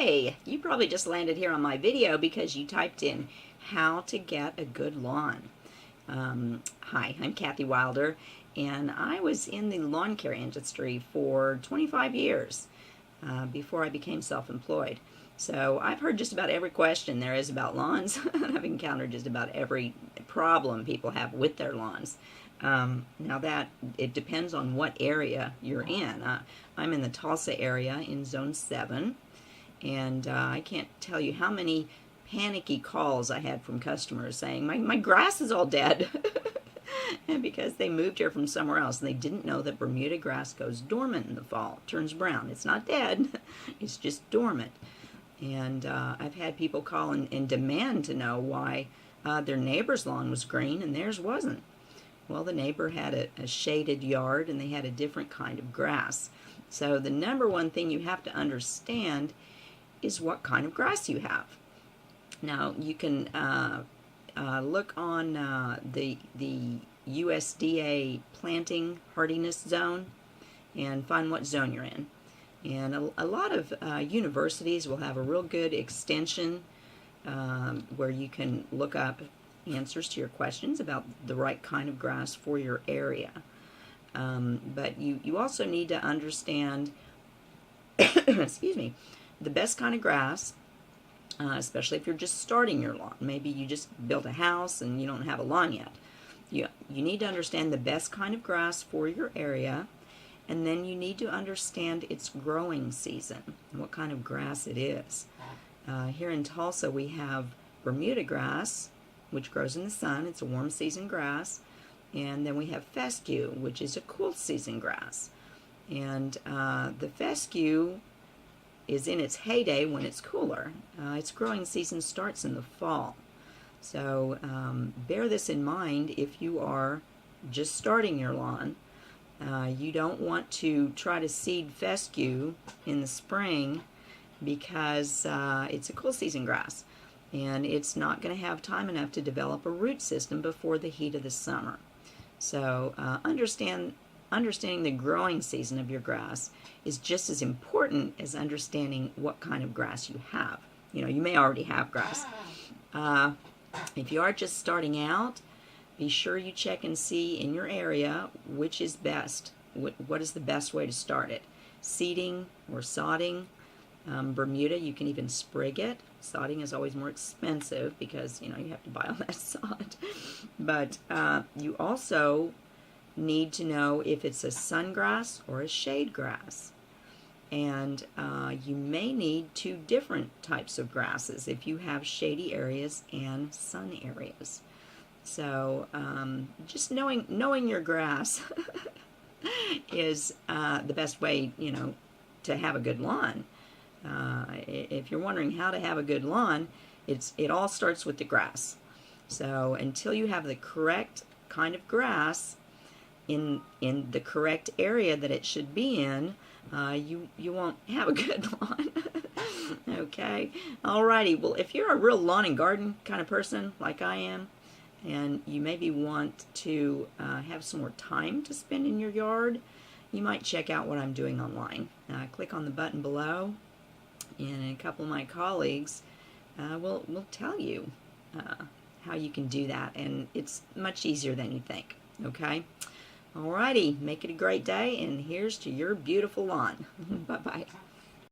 Hi, you probably just landed here on my video because you typed in how to get a good lawn. Hi, I'm Kathy Wilder, and I was in the lawn care industry for 25 years before I became self-employed. So I've heard just about every question there is about lawns. I've encountered just about every problem people have with their lawns. Now that it depends on what area you're in. I'm in the Tulsa area in Zone 7, and I can't tell you how many panicky calls I had from customers saying, my grass is all dead. And because they moved here from somewhere else, and they didn't know that Bermuda grass goes dormant in the fall. It turns brown. It's not dead. It's just dormant. And I've had people call and demand to know why their neighbor's lawn was green and theirs wasn't. Well, the neighbor had a shaded yard, and they had a different kind of grass. So the number one thing you have to understand is what kind of grass you have. Now, you can look on the USDA planting hardiness zone and find what zone you're in. And a lot of universities will have a real good extension where you can look up answers to your questions about the right kind of grass for your area. But you also need to understand excuse me, the best kind of grass, especially if you're just starting your lawn. Maybe you just built a house and you don't have a lawn yet. You need to understand the best kind of grass for your area, and then you need to understand its growing season, what kind of grass it is. Here in Tulsa we have Bermuda grass, which grows in the sun. It's a warm season grass. And then we have fescue, which is a cool season grass. And the fescue is in its heyday when it's cooler. Its growing season starts in the fall. So bear this in mind if you are just starting your lawn. You don't want to try to seed fescue in the spring because it's a cool season grass, and it's not going to have time enough to develop a root system before the heat of the summer. So understanding the growing season of your grass is just as important as understanding what kind of grass you have. You may already have grass. If you are just starting out, be sure you check and see in your area which is best. What is the best way to start it? Seeding or sodding. Bermuda, you can even sprig it. Sodding is always more expensive because you have to buy all that sod. But you also need to know if it's a sun grass or a shade grass. And you may need two different types of grasses if you have shady areas and sun areas. So just knowing your grass is the best way, to have a good lawn. If you're wondering how to have a good lawn, it all starts with the grass. So until you have the correct kind of grass in the correct area that it should be in, you won't have a good lawn. Okay? Alrighty. Well, if you're a real lawn and garden kind of person like I am, and you maybe want to have some more time to spend in your yard, you might check out what I'm doing online. Click on the button below, and a couple of my colleagues will tell you how you can do that, and it's much easier than you think. Okay? Alrighty, make it a great day, and here's to your beautiful lawn. Bye-bye.